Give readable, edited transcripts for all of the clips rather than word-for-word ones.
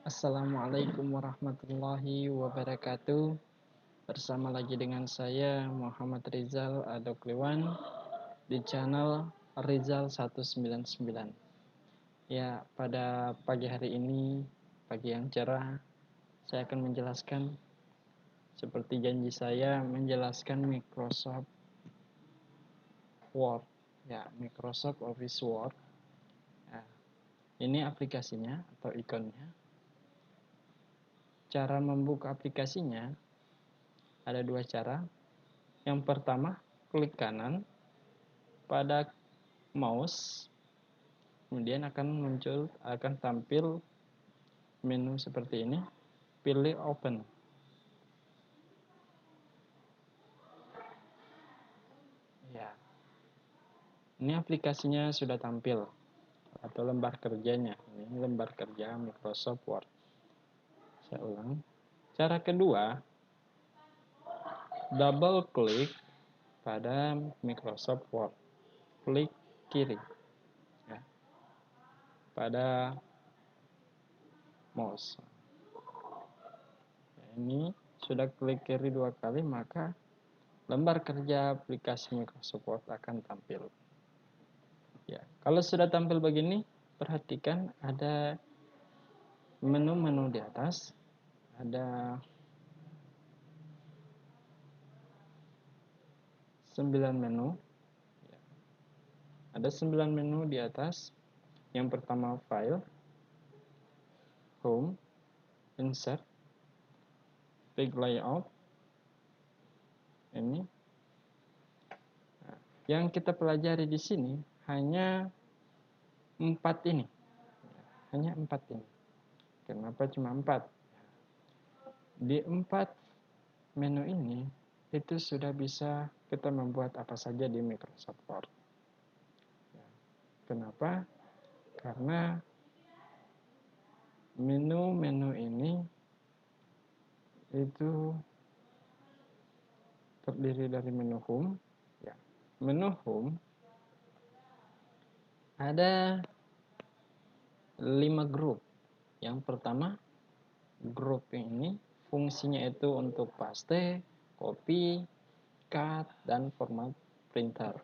Assalamualaikum warahmatullahi wabarakatuh. Bersama lagi dengan saya Muhammad Rizal Adokliwan di channel Rizal 199. Ya, pada pagi hari ini, pagi yang cerah, saya akan menjelaskan seperti janji saya menjelaskan Microsoft Word. Ya, Microsoft Office Word. Ya, ini aplikasinya atau ikonnya. Cara membuka aplikasinya ada dua cara. Yang pertama, klik kanan pada mouse, kemudian akan tampil menu seperti ini. Pilih open. Ya, ini aplikasinya sudah tampil atau lembar kerjanya. Ini lembar kerja Microsoft Word. Saya ulang. Cara kedua, double klik pada Microsoft Word. Klik kiri ya, pada mouse. Ini sudah klik kiri dua kali, maka lembar kerja aplikasi Microsoft Word akan tampil. Ya, kalau sudah tampil begini, perhatikan ada menu-menu di atas. Ada 9 menu. Ada 9 menu di atas. Yang pertama file, home, insert, page layout. Ini. Nah, yang kita pelajari di sini hanya 4 ini. Hanya 4 ini. Kenapa cuma 4? Di 4 menu ini itu sudah bisa kita membuat apa saja di Microsoft Word. Kenapa? Karena menu-menu ini itu terdiri dari menu home. Ya. Menu home ada 5 grup. Yang pertama, grup ini fungsinya itu untuk paste, copy, cut, dan format printer.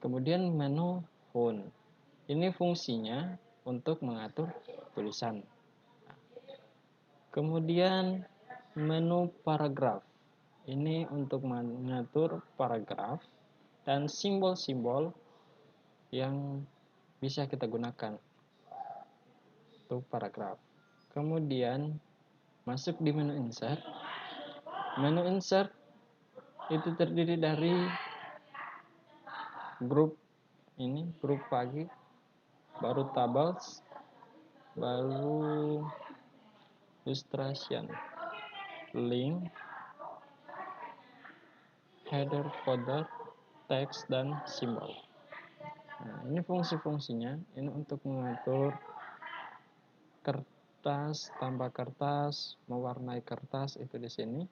Kemudian menu font. Ini fungsinya untuk mengatur tulisan. Kemudian menu paragraf. Ini untuk mengatur paragraf dan simbol-simbol yang bisa kita gunakan untuk paragraf. Kemudian masuk di menu insert. Menu insert itu terdiri dari grup ini, grup pagi, baru tables, baru illustration, link, header, footer, teks, dan simbol. Nah, ini fungsi-fungsinya. Ini untuk mengatur kertas, tambah kertas, mewarnai kertas itu di sini.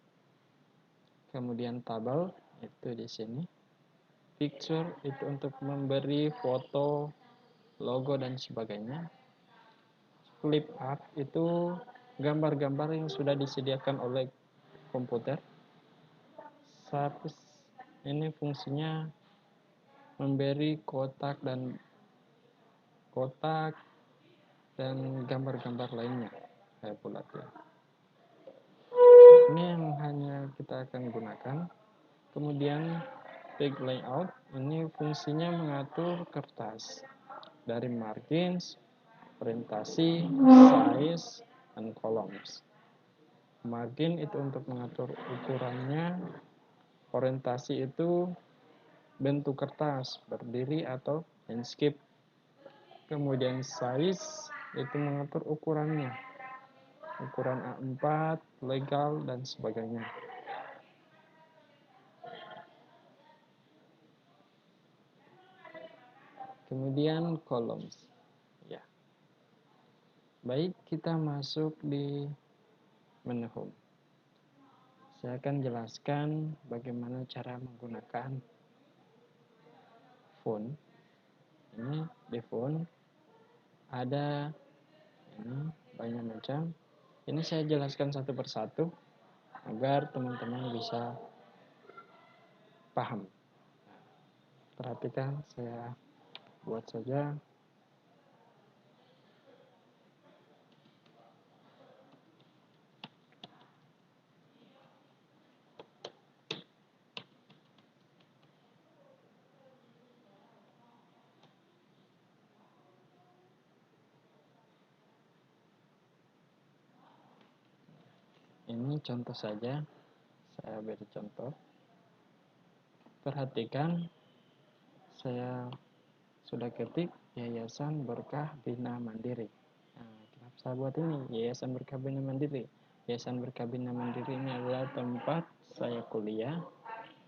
Kemudian tabel itu di sini. Picture itu untuk memberi foto, logo, dan sebagainya. Flip art itu gambar-gambar yang sudah disediakan oleh komputer. Surface ini fungsinya memberi kotak dan gambar-gambar lainnya kayak bulat ya. Ini yang hanya kita akan gunakan. Kemudian page layout ini fungsinya mengatur kertas dari margins, orientasi, size, dan columns. Margin itu untuk mengatur ukurannya, orientasi itu bentuk kertas, berdiri atau landscape. Kemudian size itu mengatur ukurannya, ukuran A4, legal, dan sebagainya. Kemudian columns. Ya. Baik, kita masuk di menu home. Saya akan jelaskan bagaimana cara menggunakan font. Ini di font ada ini banyak macam. Ini saya jelaskan satu persatu agar teman-teman bisa paham. Perhatikan, saya buat saja. Ini contoh saja, saya beri contoh. Perhatikan, saya sudah ketik Yayasan Berkah Bina Mandiri. Nah, kenapa saya buat ini? Yayasan Berkah Bina Mandiri. Yayasan Berkah Bina Mandiri ini adalah tempat saya kuliah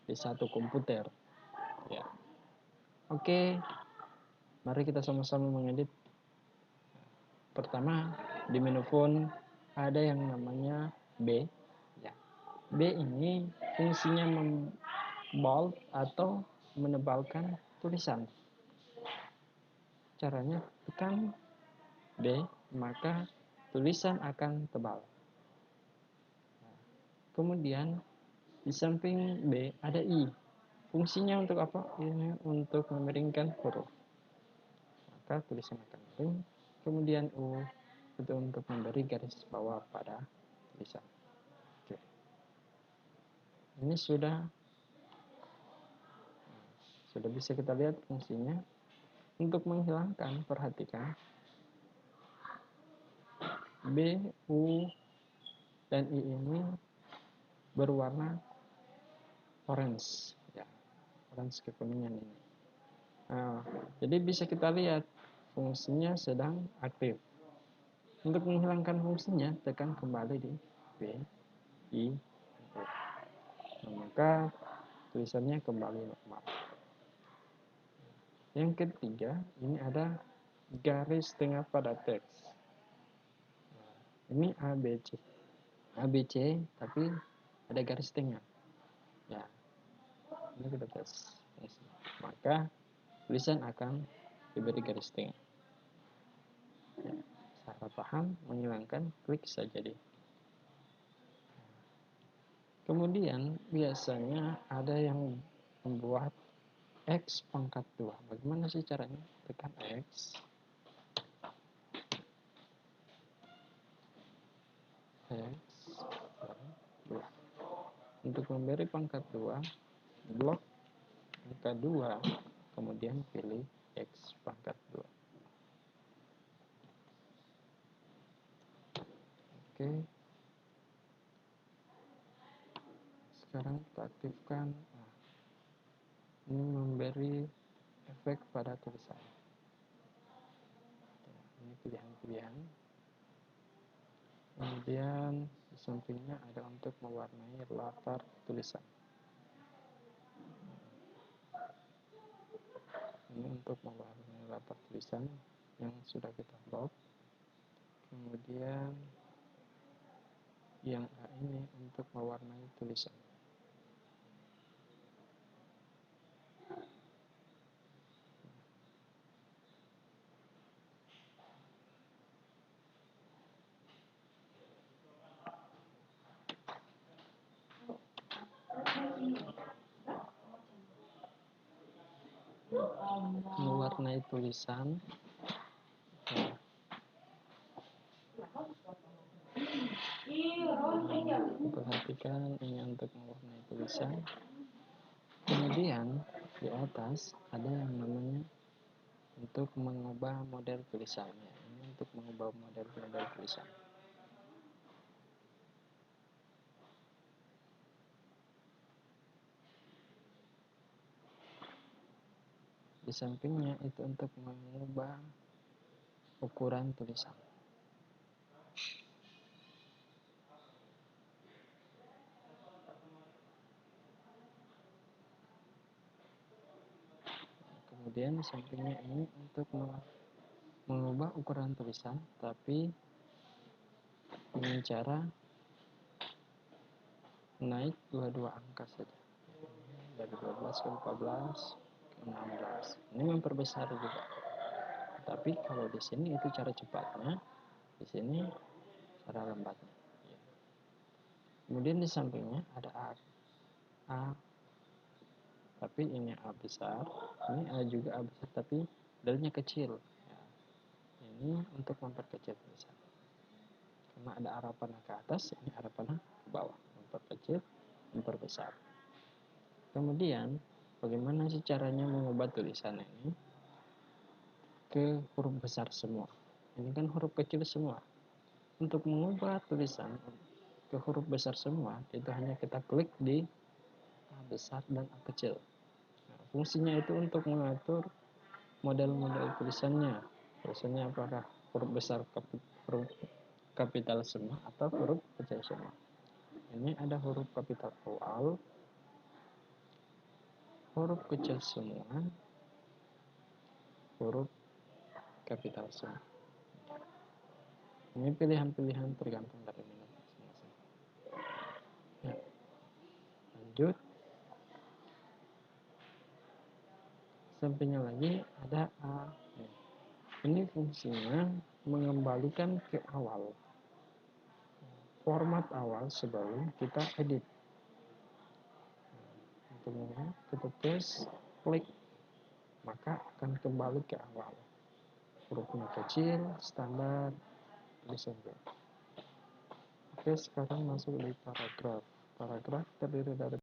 di satu komputer. Ya. Oke, mari kita sama-sama mengedit. Pertama, di menu font ada yang namanya B. Ya. B ini fungsinya membold atau menebalkan tulisan. Caranya tekan B, maka tulisan akan tebal. Kemudian di samping B ada I. Fungsinya untuk apa? Ini untuk memiringkan huruf. Maka tulisan akan miring. Kemudian U itu untuk memberi garis bawah pada tulisan. Oke. Ini sudah bisa kita lihat fungsinya. Untuk menghilangkan, perhatikan B, U, dan I ini berwarna orange, ya, orange kekuningan ini. Nah, jadi bisa kita lihat fungsinya sedang aktif. Untuk menghilangkan fungsinya, tekan kembali di B, I, U. Nah, maka tulisannya kembali normal. Yang ketiga, ini ada garis tengah pada teks. Ini ABC. ABC, tapi ada garis tengah. Ya, ini kita tes. Maka tulisan akan diberi garis tengah. Ya, salah paham, menghilangkan, klik saja deh. Kemudian biasanya ada yang membuat X pangkat 2. Bagaimana sih caranya? Tekan X. X 2. Untuk memberi pangkat 2, blok angka 2, kemudian pilih X pangkat 2. Oke. Sekarang kita aktifkan. Nah, ini memberi efek pada tulisan. Ini pilihan-pilihan. Kemudian di sampingnya ada untuk mewarnai latar tulisan. Ini untuk mewarnai latar tulisan yang sudah kita lock. Kemudian yang A ini untuk mewarnai tulisan. Mewarnai tulisan. Perhatikan ini untuk mewarnai tulisan. Kemudian di atas ada yang namanya untuk mengubah model tulisannya. Ini untuk mengubah model tulisan. Di sampingnya itu untuk mengubah ukuran tulisan. Kemudian sampingnya ini untuk mengubah ukuran tulisan, tapi dengan cara naik dua angka saja, dari 12 ke 14 ke 16. Ini memperbesar juga. Tapi kalau di sini itu cara cepatnya, di sini cara lambatnya. Kemudian di sampingnya ada A, tapi ini A besar, ini A juga A besar, tapi dalnya kecil. Ya, ini untuk memperkecil tulisan. Karena ada arah panah ke atas, ini arah panah ke bawah, memperkecil, memperbesar. Kemudian, bagaimana sih caranya mengubah tulisan ini ke huruf besar semua? Ini kan huruf kecil semua. Untuk mengubah tulisan ke huruf besar semua, itu hanya kita klik di A besar dan A kecil. Nah, fungsinya itu untuk mengatur model-model tulisannya. Tulisannya apakah huruf besar huruf kapital semua atau huruf kecil semua. Ini ada huruf kapital awal, huruf kecil semua, huruf kapital semua. Ini pilihan-pilihan tergantung dari minat masing-masing. Ya, lanjut. Sampingnya lagi ada A. Ini fungsinya mengembalikan ke awal, format awal sebelum kita edit. Kemudian kita tes, klik, maka akan kembali ke awal. Hurufnya kecil, standar, disentuh. Oke, sekarang masuk di paragraf. Paragraf terdiri dari